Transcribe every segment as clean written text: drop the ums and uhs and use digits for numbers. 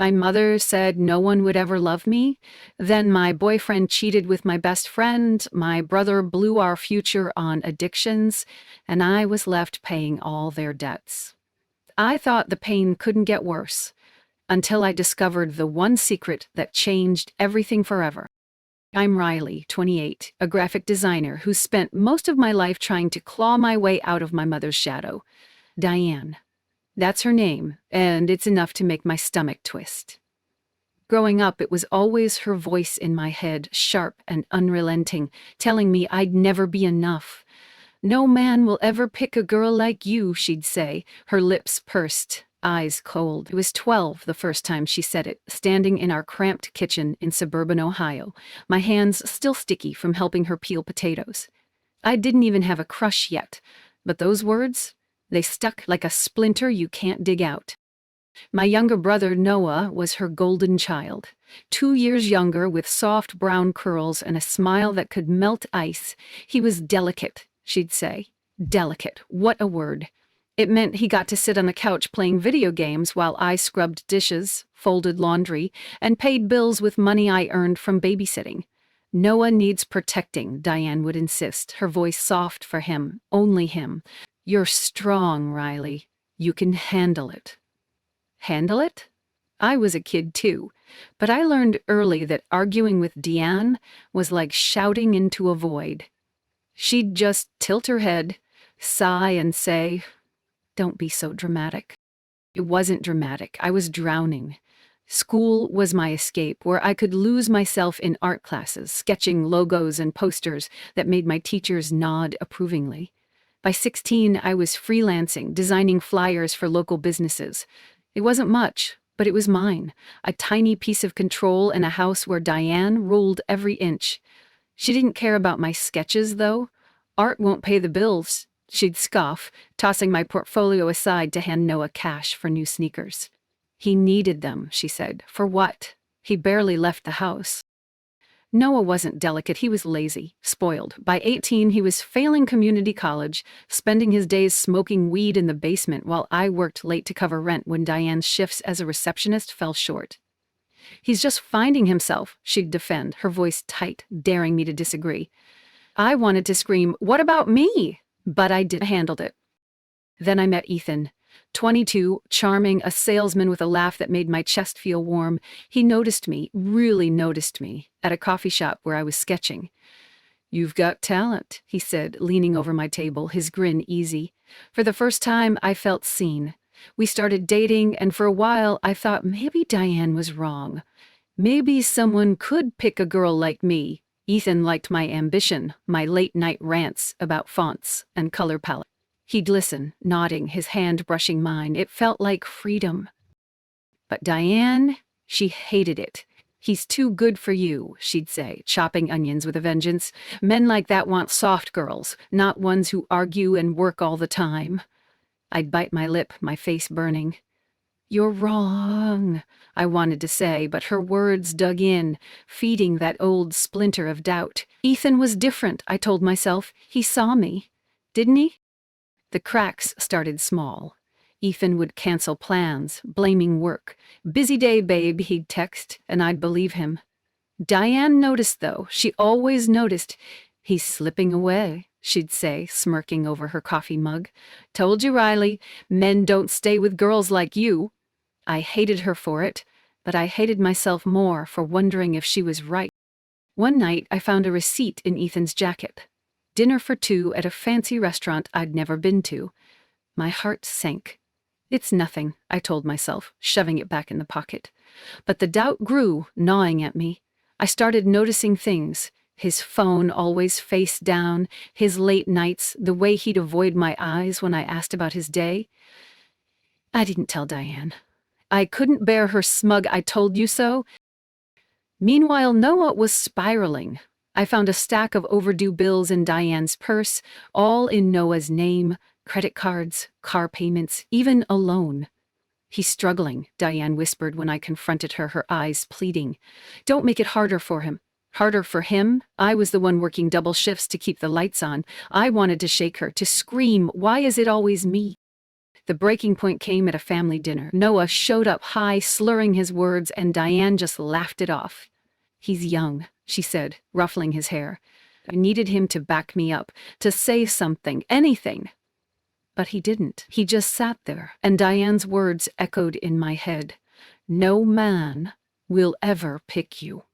My mother said no one would ever love me. Then my boyfriend cheated with my best friend. My brother blew our future on addictions, and I was left paying all their debts. I thought the pain couldn't get worse until I discovered the one secret that changed everything forever. I'm Riley, 28, a graphic designer who spent most of my life trying to claw my way out of my mother's shadow. Diane. That's her name, and it's enough to make my stomach twist. Growing up, it was always her voice in my head, sharp and unrelenting, telling me I'd never be enough. "No man will ever pick a girl like you," she'd say, her lips pursed, eyes cold. I was 12 the first time she said it, standing in our cramped kitchen in suburban Ohio, my hands still sticky from helping her peel potatoes. I didn't even have a crush yet, but those words, they stuck like a splinter you can't dig out. My younger brother, Noah, was her golden child. 2 years younger, with soft brown curls and a smile that could melt ice. He was delicate, she'd say. Delicate, what a word. It meant he got to sit on the couch playing video games while I scrubbed dishes, folded laundry, and paid bills with money I earned from babysitting. "Noah needs protecting," Diane would insist, her voice soft for him, only him. "You're strong, Riley. You can handle it." Handle it? I was a kid too, but I learned early that arguing with Deanne was like shouting into a void. She'd just tilt her head, sigh, and say, "Don't be so dramatic." It wasn't dramatic. I was drowning. School was my escape, where I could lose myself in art classes, sketching logos and posters that made my teachers nod approvingly. By 16, I was freelancing, designing flyers for local businesses. It wasn't much, but it was mine, a tiny piece of control in a house where Diane ruled every inch. She didn't care about my sketches, though. "Art won't pay the bills," she'd scoff, tossing my portfolio aside to hand Noah cash for new sneakers. "He needed them," she said. "For what? He barely left the house." Noah wasn't delicate, he was lazy, spoiled. By 18, he was failing community college, spending his days smoking weed in the basement while I worked late to cover rent when Diane's shifts as a receptionist fell short. "He's just finding himself," she'd defend, her voice tight, daring me to disagree. I wanted to scream, "What about me?" But I handled it. Then I met Ethan. 22, charming, a salesman with a laugh that made my chest feel warm. He noticed me, really noticed me, at a coffee shop where I was sketching. "You've got talent," he said, leaning over my table, his grin easy. For the first time, I felt seen. We started dating, and for a while, I thought maybe Diane was wrong. Maybe someone could pick a girl like me. Ethan liked my ambition, my late-night rants about fonts and color palette. He'd listen, nodding, his hand brushing mine. It felt like freedom. But Diane, she hated it. "He's too good for you," she'd say, chopping onions with a vengeance. "Men like that want soft girls, not ones who argue and work all the time." I'd bite my lip, my face burning. "You're wrong," I wanted to say, but her words dug in, feeding that old splinter of doubt. Ethan was different, I told myself. He saw me. Didn't he? The cracks started small. Ethan would cancel plans, blaming work. "Busy day, babe," he'd text, and I'd believe him. Diane noticed, though. She always noticed. "He's slipping away," she'd say, smirking over her coffee mug. "Told you, Riley, men don't stay with girls like you." I hated her for it, but I hated myself more for wondering if she was right. One night, I found a receipt in Ethan's jacket. Dinner for two at a fancy restaurant I'd never been to. My heart sank. "It's nothing," I told myself, shoving it back in the pocket. But the doubt grew, gnawing at me. I started noticing things. His phone always face down, his late nights, the way he'd avoid my eyes when I asked about his day. I didn't tell Diane. I couldn't bear her smug "I told you so." Meanwhile, Noah was spiraling. I found a stack of overdue bills in Diane's purse, all in Noah's name, credit cards, car payments, even a loan. "He's struggling," Diane whispered when I confronted her, her eyes pleading. "Don't make it harder for him." Harder for him? I was the one working double shifts to keep the lights on. I wanted to shake her, to scream, "Why is it always me?" The breaking point came at a family dinner. Noah showed up high, slurring his words, and Diane just laughed it off. "He's young," she said, ruffling his hair. I needed him to back me up, to say something, anything. But he didn't. He just sat there, and Diane's words echoed in my head. "No man will ever pick you."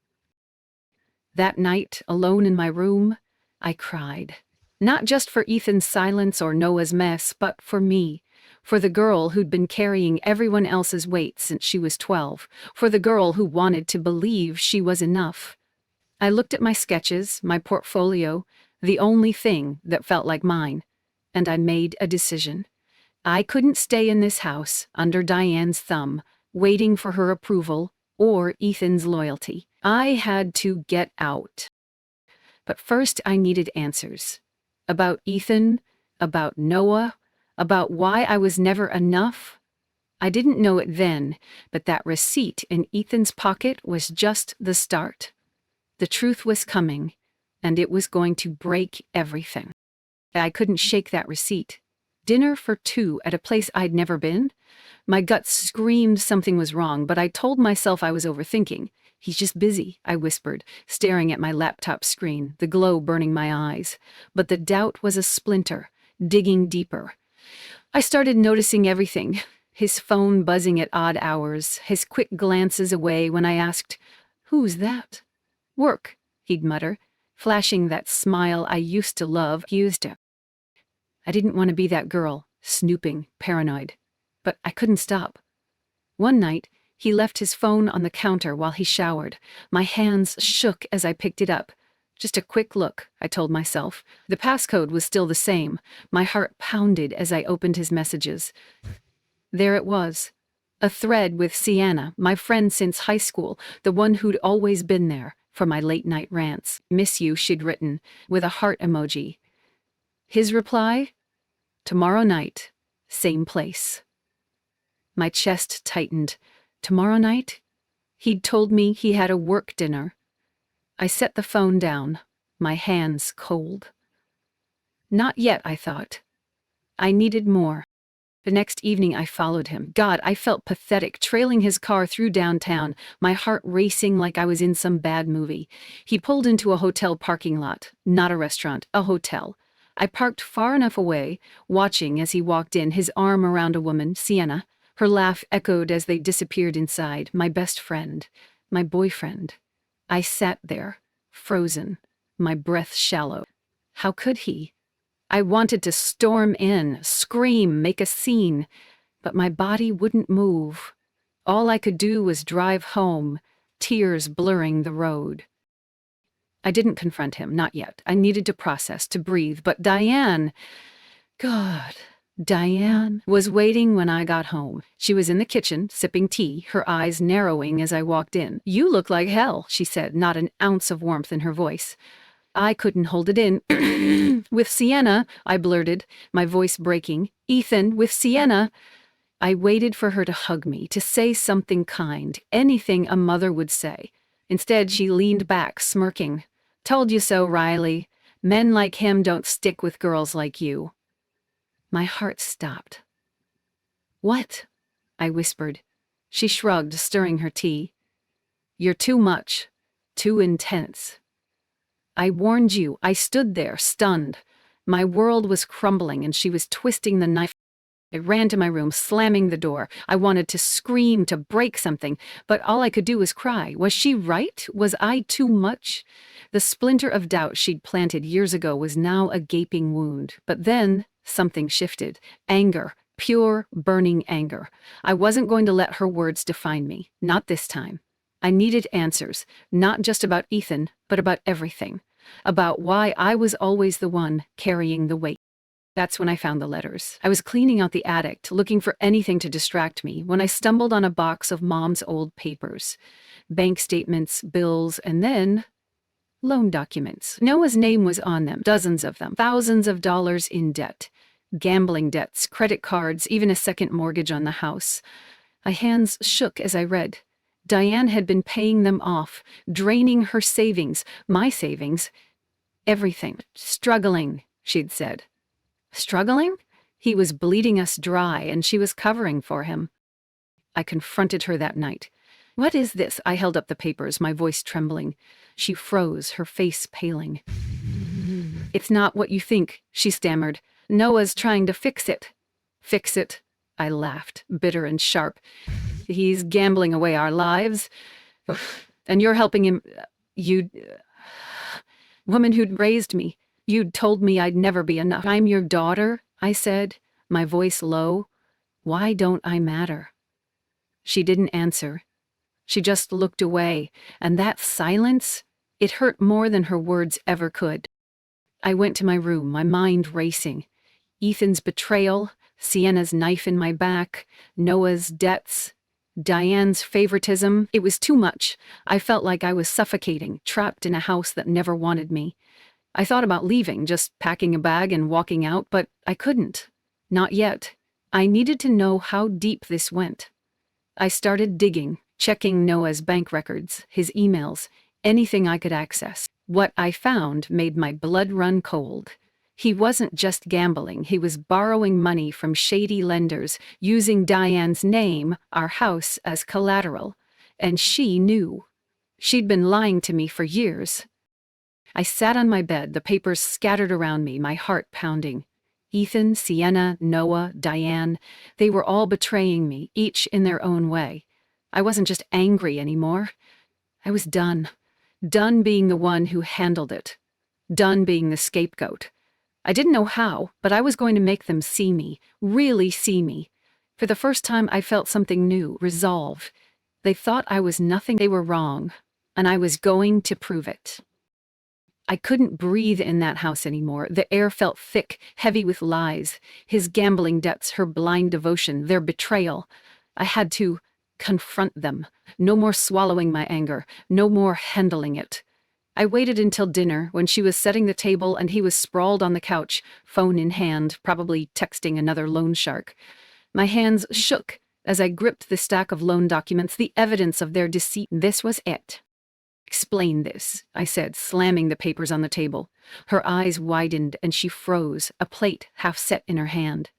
That night, alone in my room, I cried. Not just for Ethan's silence or Noah's mess, but for me. For the girl who'd been carrying everyone else's weight since she was 12. For the girl who wanted to believe she was enough. I looked at my sketches, my portfolio, the only thing that felt like mine, and I made a decision. I couldn't stay in this house, under Diane's thumb, waiting for her approval or Ethan's loyalty. I had to get out. But first I needed answers. About Ethan, about Noah, about why I was never enough. I didn't know it then, but that receipt in Ethan's pocket was just the start. The truth was coming, and it was going to break everything. I couldn't shake that receipt. Dinner for 2 at a place I'd never been? My gut screamed something was wrong, but I told myself I was overthinking. "He's just busy," I whispered, staring at my laptop screen, the glow burning my eyes. But the doubt was a splinter, digging deeper. I started noticing everything. His phone buzzing at odd hours, his quick glances away when I asked, "Who's that?" "Work," he'd mutter, flashing that smile I used to love. I didn't want to be that girl, snooping, paranoid. But I couldn't stop. One night, he left his phone on the counter while he showered. My hands shook as I picked it up. Just a quick look, I told myself. The passcode was still the same. My heart pounded as I opened his messages. There it was. A thread with Sienna, my friend since high school, the one who'd always been there for my late-night rants. "Miss you," she'd written, with a heart emoji. His reply? "Tomorrow night, same place." My chest tightened. Tomorrow night? He'd told me he had a work dinner. I set the phone down, my hands cold. Not yet, I thought. I needed more. The next evening I followed him. God, I felt pathetic, trailing his car through downtown, my heart racing like I was in some bad movie. He pulled into a hotel parking lot, not a restaurant, a hotel. I parked far enough away, watching as he walked in, his arm around a woman, Sienna. Her laugh echoed as they disappeared inside. My best friend, my boyfriend. I sat there, frozen, my breath shallow. How could he? I wanted to storm in, scream, make a scene, but my body wouldn't move. All I could do was drive home, tears blurring the road. I didn't confront him, not yet. I needed to process, to breathe, but Diane, God, Diane was waiting when I got home. She was in the kitchen, sipping tea, her eyes narrowing as I walked in. "You look like hell," she said, not an ounce of warmth in her voice. I couldn't hold it in. "With Sienna," I blurted, my voice breaking. "Ethan, with Sienna." I waited for her to hug me, to say something kind, anything a mother would say. Instead, she leaned back, smirking. "Told you so, Riley. Men like him don't stick with girls like you." My heart stopped. "What?" I whispered. She shrugged, stirring her tea. "You're too much. Too intense." I warned you. I stood there, stunned. My world was crumbling and she was twisting the knife. I ran to my room, slamming the door. I wanted to scream, to break something, but all I could do was cry. Was she right? Was I too much? The splinter of doubt she'd planted years ago was now a gaping wound. But then something shifted. Anger. Pure, burning anger. I wasn't going to let her words define me. Not this time. I needed answers, not just about Ethan, but about everything. About why I was always the one carrying the weight. That's when I found the letters. I was cleaning out the attic, looking for anything to distract me, when I stumbled on a box of Mom's old papers. Bank statements, bills, and then loan documents. Noah's name was on them, dozens of them, thousands of dollars in debt. Gambling debts, credit cards, even a second mortgage on the house. My hands shook as I read. Diane had been paying them off, draining her savings, my savings, everything. "Struggling," she'd said. Struggling? He was bleeding us dry, and she was covering for him. I confronted her that night. "What is this?" I held up the papers, my voice trembling. She froze, her face paling. "It's not what you think," she stammered. "Noah's trying to fix it." "Fix it?" I laughed, bitter and sharp. "He's gambling away our lives, and you're helping him. You, woman who'd raised me, you'd told me I'd never be enough." "I'm your daughter," I said, my voice low. "Why don't I matter?" She didn't answer. She just looked away, and that silence, it hurt more than her words ever could. I went to my room, my mind racing. Ethan's betrayal, Sienna's knife in my back, Noah's debts, Diane's favoritism. It was too much. I felt like I was suffocating, trapped in a house that never wanted me. I thought about leaving, just packing a bag and walking out, but I couldn't. Not yet. I needed to know how deep this went. I started digging, checking Noah's bank records, his emails, anything I could access. What I found made my blood run cold. He wasn't just gambling, he was borrowing money from shady lenders, using Diane's name, our house, as collateral. And she knew. She'd been lying to me for years. I sat on my bed, the papers scattered around me, my heart pounding. Ethan, Sienna, Noah, Diane, they were all betraying me, each in their own way. I wasn't just angry anymore. I was done. Done being the one who handled it. Done being the scapegoat. I didn't know how, but I was going to make them see me, really see me. For the first time, I felt something new, resolve. They thought I was nothing, they were wrong, and I was going to prove it. I couldn't breathe in that house anymore. The air felt thick, heavy with lies. His gambling debts, her blind devotion, their betrayal. I had to confront them. No more swallowing my anger. No more handling it. I waited until dinner, when she was setting the table and he was sprawled on the couch, phone in hand, probably texting another loan shark. My hands shook as I gripped the stack of loan documents, the evidence of their deceit. This was it. "Explain this," I said, slamming the papers on the table. Her eyes widened and she froze, a plate half set in her hand.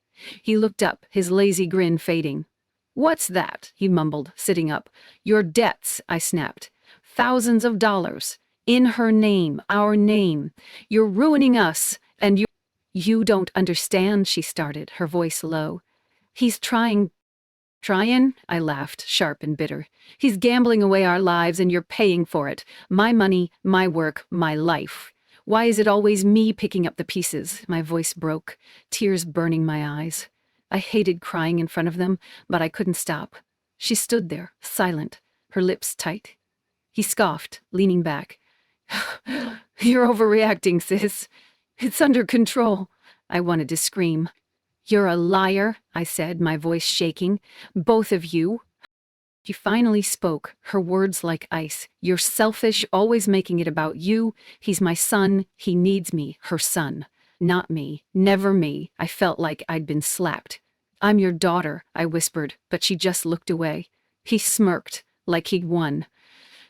He looked up, his lazy grin fading. "What's that?" he mumbled, sitting up. "Your debts," I snapped. "Thousands of dollars. In her name, our name. You're ruining us, and You don't understand," she started, her voice low. "He's trying." "Tryin'?" I laughed, sharp and bitter. "He's gambling away our lives and you're paying for it. My money, my work, my life. Why is it always me picking up the pieces?" My voice broke, tears burning my eyes. I hated crying in front of them, but I couldn't stop. She stood there, silent, her lips tight. He scoffed, leaning back. "You're overreacting, sis. It's under control." I wanted to scream. "You're a liar," I said, my voice shaking. "Both of you." She finally spoke, her words like ice. "You're selfish, always making it about you. He's my son. He needs me, her son. Not me. Never me." I felt like I'd been slapped. "I'm your daughter," I whispered, but she just looked away. He smirked, like he'd won.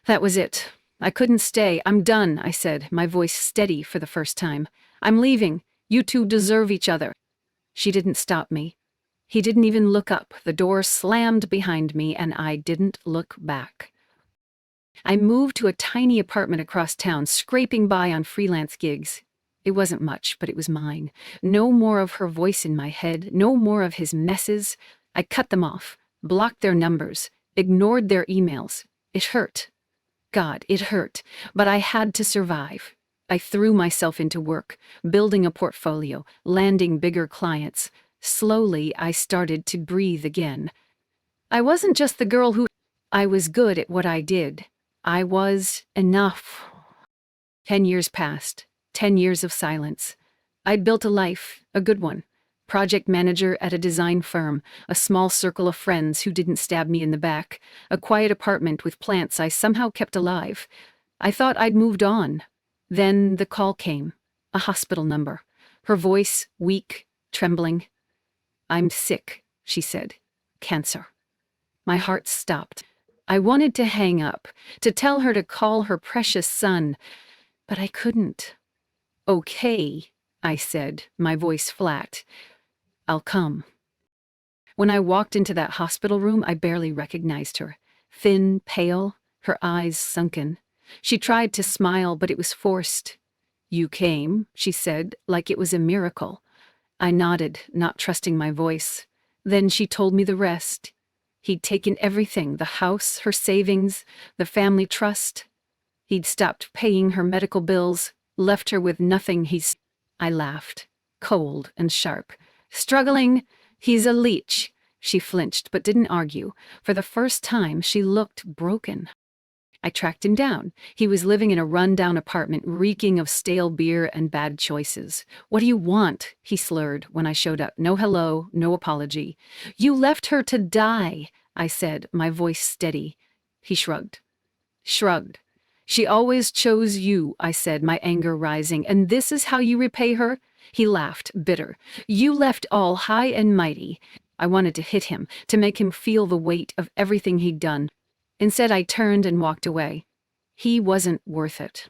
That was it. I couldn't stay. "I'm done," I said, my voice steady for the first time. "I'm leaving. You two deserve each other." She didn't stop me. He didn't even look up. The door slammed behind me, and I didn't look back. I moved to a tiny apartment across town, scraping by on freelance gigs. It wasn't much, but it was mine. No more of her voice in my head, no more of his messes. I cut them off, blocked their numbers, ignored their emails. It hurt. God, it hurt, but I had to survive. I threw myself into work, building a portfolio, landing bigger clients. Slowly, I started to breathe again. I wasn't just the girl who... I was good at what I did. I was enough. 10 years passed. 10 years of silence. I'd built a life, a good one. Project manager at a design firm, a small circle of friends who didn't stab me in the back, a quiet apartment with plants I somehow kept alive. I thought I'd moved on. Then the call came. A hospital number. Her voice, weak, trembling. "I'm sick," she said. "Cancer." My heart stopped. I wanted to hang up, to tell her to call her precious son, but I couldn't. "Okay," I said, my voice flat. I'll come." When I walked into that hospital room, I barely recognized her. Thin, pale, her eyes sunken. She tried to smile, but it was forced. "You came," she said, like it was a miracle. I nodded, not trusting my voice. Then she told me the rest. He'd taken everything, the house, her savings, the family trust. He'd stopped paying her medical bills, left her with nothing. I laughed, cold and sharp. "Struggling? He's a leech." She flinched, but didn't argue. For the first time, she looked broken. I tracked him down. He was living in a run-down apartment, reeking of stale beer and bad choices. "What do you want?" he slurred when I showed up. No hello, no apology. "You left her to die," I said, my voice steady. He shrugged. "She always chose you," I said, my anger rising. "And this is how you repay her?" He laughed, bitter. "You left all high and mighty." I wanted to hit him, to make him feel the weight of everything he'd done. Instead, I turned and walked away. He wasn't worth it.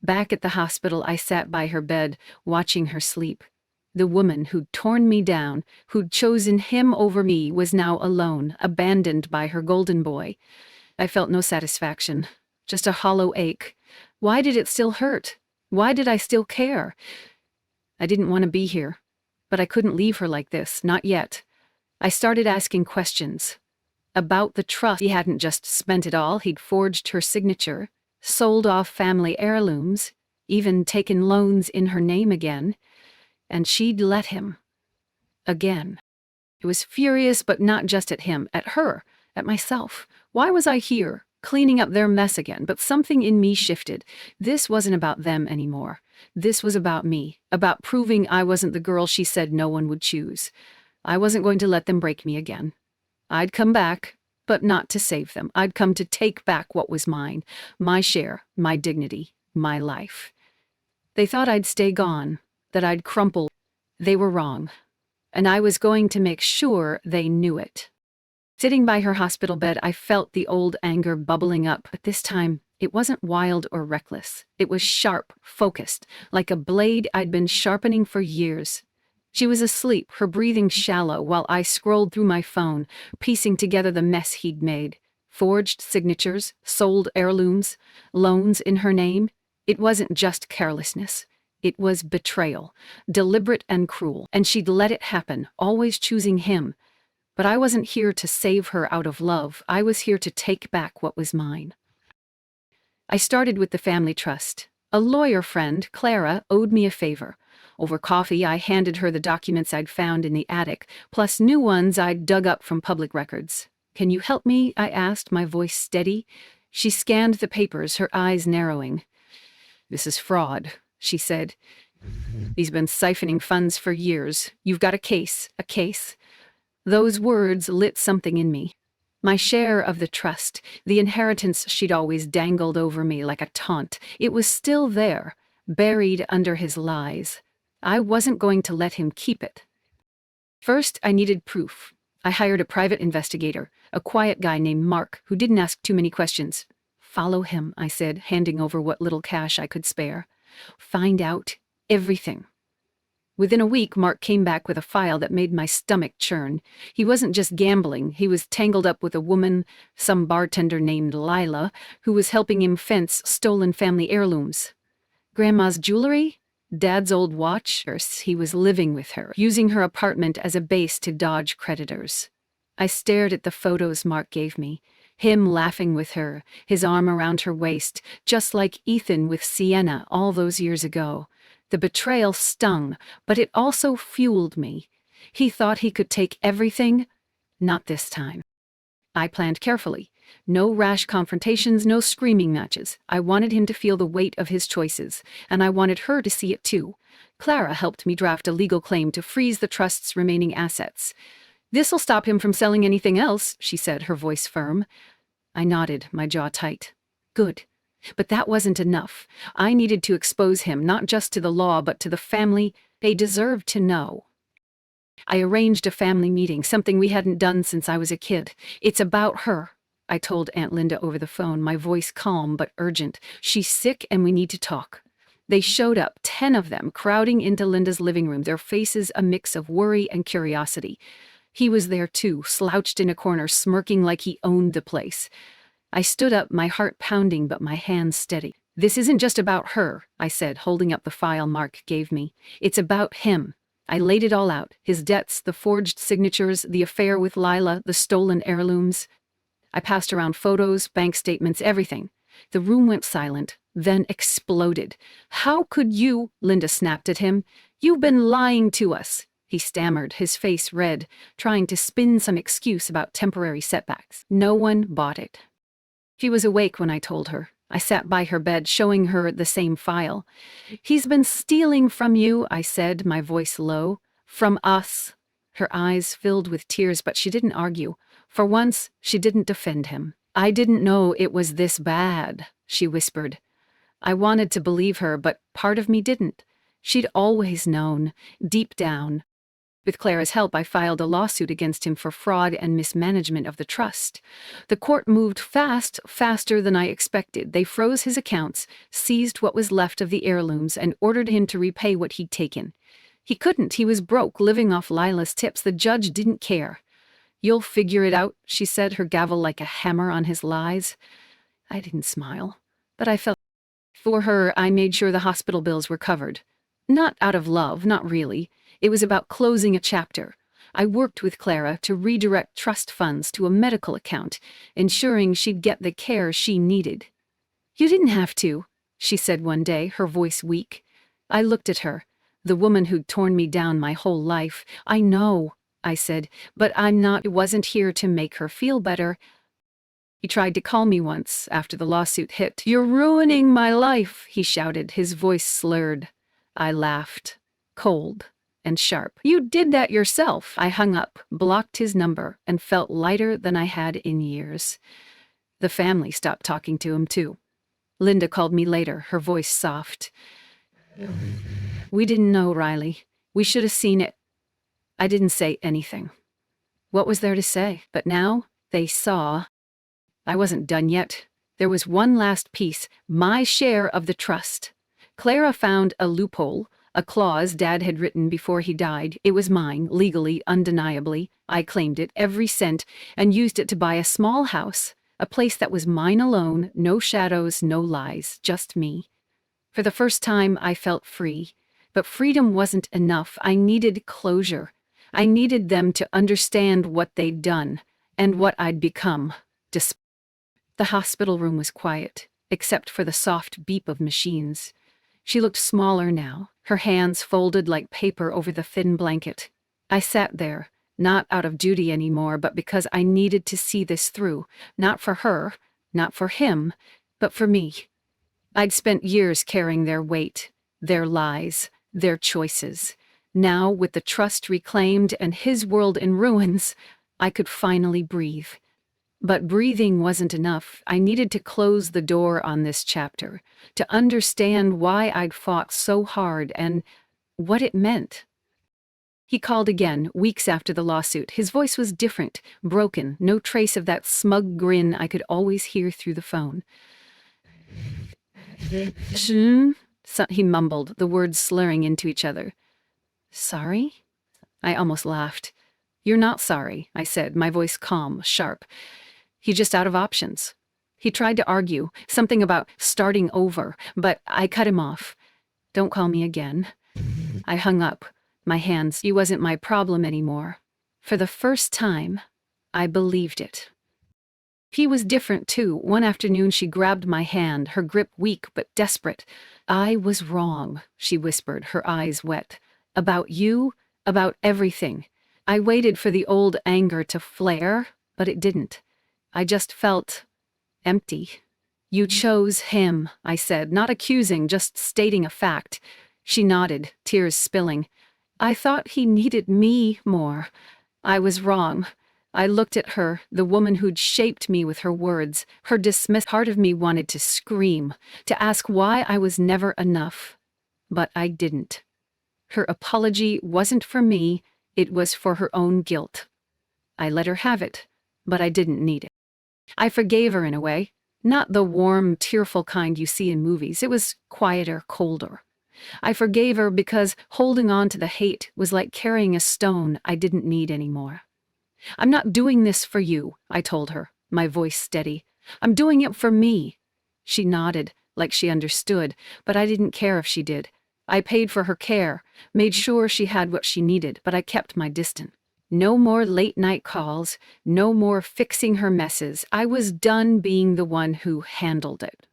Back at the hospital, I sat by her bed, watching her sleep. The woman who'd torn me down, who'd chosen him over me, was now alone, abandoned by her golden boy. I felt no satisfaction, just a hollow ache. Why did it still hurt? Why did I still care? I didn't want to be here, but I couldn't leave her like this, not yet. I started asking questions. About the trust. He hadn't just spent it all, he'd forged her signature, sold off family heirlooms, even taken loans in her name again, and she'd let him. Again. I was furious, but not just at him, at her, at myself. Why was I here, cleaning up their mess again? But something in me shifted. This wasn't about them anymore. This was about me, about proving I wasn't the girl she said no one would choose. I wasn't going to let them break me again. I'd come back, but not to save them. I'd come to take back what was mine, my share, my dignity, my life. They thought I'd stay gone, that I'd crumple. They were wrong, and I was going to make sure they knew it. Sitting by her hospital bed, I felt the old anger bubbling up, but this time it wasn't wild or reckless. It was sharp, focused, like a blade I'd been sharpening for years. She was asleep, her breathing shallow, while I scrolled through my phone, piecing together the mess he'd made. Forged signatures, sold heirlooms, loans in her name. It wasn't just carelessness. It was betrayal, deliberate and cruel, and she'd let it happen, always choosing him. But I wasn't here to save her out of love. I was here to take back what was mine. I started with the family trust. A lawyer friend, Clara, owed me a favor. Over coffee, I handed her the documents I'd found in the attic, plus new ones I'd dug up from public records. "Can you help me?" I asked, my voice steady. She scanned the papers, her eyes narrowing. "This is fraud," she said. "He's been siphoning funds for years. You've got a case, a case." Those words lit something in me. My share of the trust, the inheritance she'd always dangled over me like a taunt, it was still there, buried under his lies. I wasn't going to let him keep it. First, I needed proof. I hired a private investigator, a quiet guy named Mark, who didn't ask too many questions. "Follow him," I said, handing over what little cash I could spare. "Find out everything." Within a week, Mark came back with a file that made my stomach churn. He wasn't just gambling, he was tangled up with a woman, some bartender named Lila, who was helping him fence stolen family heirlooms. Grandma's jewelry? Dad's old watch? He was living with her, using her apartment as a base to dodge creditors. I stared at the photos Mark gave me. Him laughing with her, his arm around her waist, just like Ethan with Sienna all those years ago. The betrayal stung, but it also fueled me. He thought he could take everything. Not this time. I planned carefully. No rash confrontations, no screaming matches. I wanted him to feel the weight of his choices, and I wanted her to see it too. Clara helped me draft a legal claim to freeze the trust's remaining assets. "This'll stop him from selling anything else," she said, her voice firm. I nodded, my jaw tight. Good. But that wasn't enough. I needed to expose him, not just to the law, but to the family. They deserved to know. I arranged a family meeting, something we hadn't done since I was a kid. "It's about her," I told Aunt Linda over the phone, my voice calm but urgent. "She's sick and we need to talk." They showed up, 10 of them, crowding into Linda's living room, their faces a mix of worry and curiosity. He was there too, slouched in a corner, smirking like he owned the place. I stood up, my heart pounding but my hands steady. "This isn't just about her," I said, holding up the file Mark gave me. "It's about him." I laid it all out, his debts, the forged signatures, the affair with Lila, the stolen heirlooms. I passed around photos, bank statements, everything. The room went silent, then exploded. "How could you?" Linda snapped at him. "You've been lying to us." He stammered, his face red, trying to spin some excuse about temporary setbacks. No one bought it. She was awake when I told her. I sat by her bed, showing her the same file. "He's been stealing from you," I said, my voice low. "From us." Her eyes filled with tears, but she didn't argue. For once, she didn't defend him. "I didn't know it was this bad," she whispered. I wanted to believe her, but part of me didn't. She'd always known, deep down. With Clara's help, I filed a lawsuit against him for fraud and mismanagement of the trust. The court moved fast, faster than I expected. They froze his accounts, seized what was left of the heirlooms, and ordered him to repay what he'd taken. He couldn't. He was broke, living off Lila's tips. The judge didn't care. "You'll figure it out," she said, her gavel like a hammer on his lies. I didn't smile, but I felt. For her, I made sure the hospital bills were covered. Not out of love, not really. It was about closing a chapter. I worked with Clara to redirect trust funds to a medical account, ensuring she'd get the care she needed. "You didn't have to," she said one day, her voice weak. I looked at her, the woman who'd torn me down my whole life. "I know," I said, "but I wasn't here to make her feel better." He tried to call me once, after the lawsuit hit. "You're ruining my life," he shouted, his voice slurred. I laughed, cold and sharp. "You did that yourself." I hung up, blocked his number, and felt lighter than I had in years. The family stopped talking to him, too. Linda called me later, her voice soft. "We didn't know, Riley. We should have seen it." I didn't say anything. What was there to say? But now, they saw. I wasn't done yet. There was one last piece, my share of the trust. Clara found a loophole, a clause Dad had written before he died. It was mine, legally, undeniably. I claimed it, every cent, and used it to buy a small house, a place that was mine alone, no shadows, no lies, just me. For the first time, I felt free. But freedom wasn't enough. I needed closure. I needed them to understand what they'd done, and what I'd become. The hospital room was quiet, except for the soft beep of machines. She looked smaller now, her hands folded like paper over the thin blanket. I sat there, not out of duty anymore, but because I needed to see this through, not for her, not for him, but for me. I'd spent years carrying their weight, their lies, their choices. Now, with the trust reclaimed and his world in ruins, I could finally breathe. But breathing wasn't enough. I needed to close the door on this chapter, to understand why I'd fought so hard and what it meant. He called again, weeks after the lawsuit. His voice was different, broken, no trace of that smug grin I could always hear through the phone. He mumbled, the words slurring into each other. "Sorry?" I almost laughed. "You're not sorry," I said, my voice calm, sharp. "He's just out of options." He tried to argue, something about starting over, but I cut him off. "Don't call me again." I hung up, my hands. He wasn't my problem anymore. For the first time, I believed it. He was different, too. One afternoon, she grabbed my hand, her grip weak but desperate. "I was wrong," she whispered, her eyes wet. "About you, about everything." I waited for the old anger to flare, but it didn't. I just felt empty. "You chose him," I said, not accusing, just stating a fact. She nodded, tears spilling. "I thought he needed me more. I was wrong." I looked at her, the woman who'd shaped me with her words, her dismiss. Part of me wanted to scream, to ask why I was never enough. But I didn't. Her apology wasn't for me, it was for her own guilt. I let her have it, but I didn't need it. I forgave her in a way. Not the warm, tearful kind you see in movies. It was quieter, colder. I forgave her because holding on to the hate was like carrying a stone I didn't need anymore. "I'm not doing this for you," I told her, my voice steady. "I'm doing it for me." She nodded, like she understood, but I didn't care if she did. I paid for her care, made sure she had what she needed, but I kept my distance. No more late-night calls, no more fixing her messes. I was done being the one who handled it.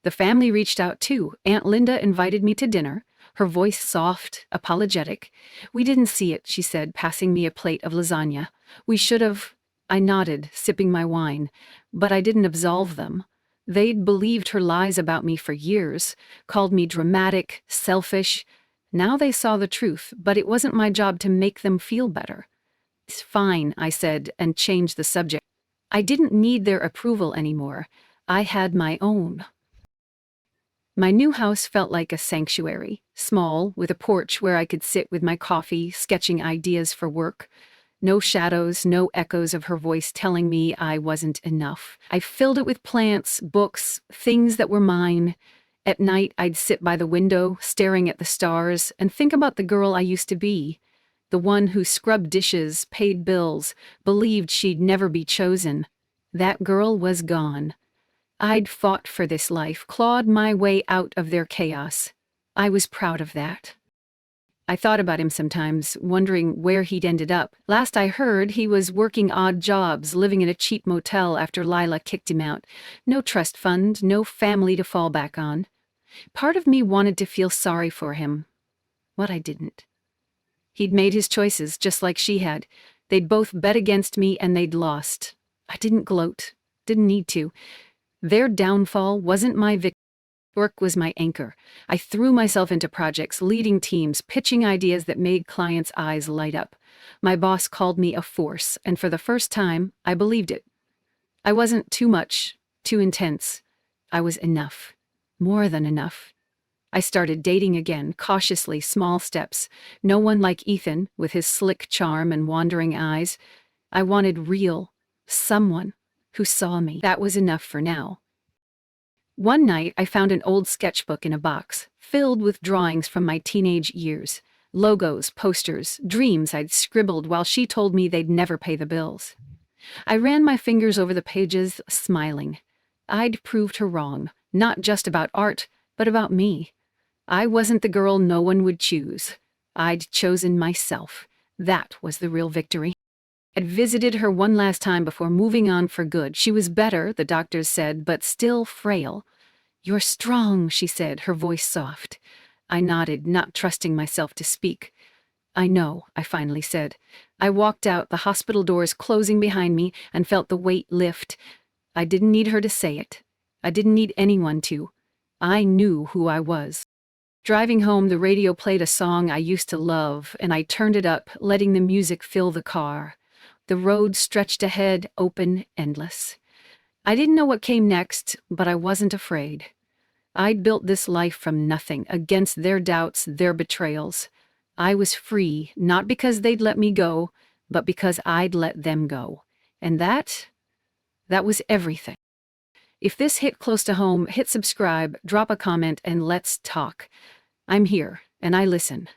The family reached out too. Aunt Linda invited me to dinner, her voice soft, apologetic. "We didn't see it," she said, passing me a plate of lasagna. "We should have—" I nodded, sipping my wine. But I didn't absolve them. They'd believed her lies about me for years, called me dramatic, selfish. Now they saw the truth, but it wasn't my job to make them feel better. "It's fine," I said, and changed the subject. I didn't need their approval anymore. I had my own. My new house felt like a sanctuary, small, with a porch where I could sit with my coffee, sketching ideas for work. No shadows, no echoes of her voice telling me I wasn't enough. I filled it with plants, books, things that were mine. At night, I'd sit by the window, staring at the stars, and think about the girl I used to be. The one who scrubbed dishes, paid bills, believed she'd never be chosen. That girl was gone. I'd fought for this life, clawed my way out of their chaos. I was proud of that. I thought about him sometimes, wondering where he'd ended up. Last I heard, he was working odd jobs, living in a cheap motel after Lila kicked him out. No trust fund, no family to fall back on. Part of me wanted to feel sorry for him, but I didn't. He'd made his choices, just like she had. They'd both bet against me and they'd lost. I didn't gloat. Didn't need to. Their downfall wasn't my victory. Work was my anchor. I threw myself into projects, leading teams, pitching ideas that made clients' eyes light up. My boss called me a force, and for the first time, I believed it. I wasn't too much, too intense. I was enough. More than enough. I started dating again, cautiously, small steps. No one like Ethan, with his slick charm and wandering eyes. I wanted real, someone who saw me. That was enough for now. One night, I found an old sketchbook in a box, filled with drawings from my teenage years. Logos, posters, dreams I'd scribbled while she told me they'd never pay the bills. I ran my fingers over the pages, smiling. I'd proved her wrong, not just about art, but about me. I wasn't the girl no one would choose. I'd chosen myself. That was the real victory. I'd visited her one last time before moving on for good. She was better, the doctors said, but still frail. "You're strong," she said, her voice soft. I nodded, not trusting myself to speak. "I know," I finally said. I walked out, the hospital doors closing behind me, and felt the weight lift. I didn't need her to say it. I didn't need anyone to. I knew who I was. Driving home, the radio played a song I used to love, and I turned it up, letting the music fill the car. The road stretched ahead, open, endless. I didn't know what came next, but I wasn't afraid. I'd built this life from nothing, against their doubts, their betrayals. I was free, not because they'd let me go, but because I'd let them go. And that was everything. If this hit close to home, hit subscribe, drop a comment, and let's talk. I'm here, and I listen.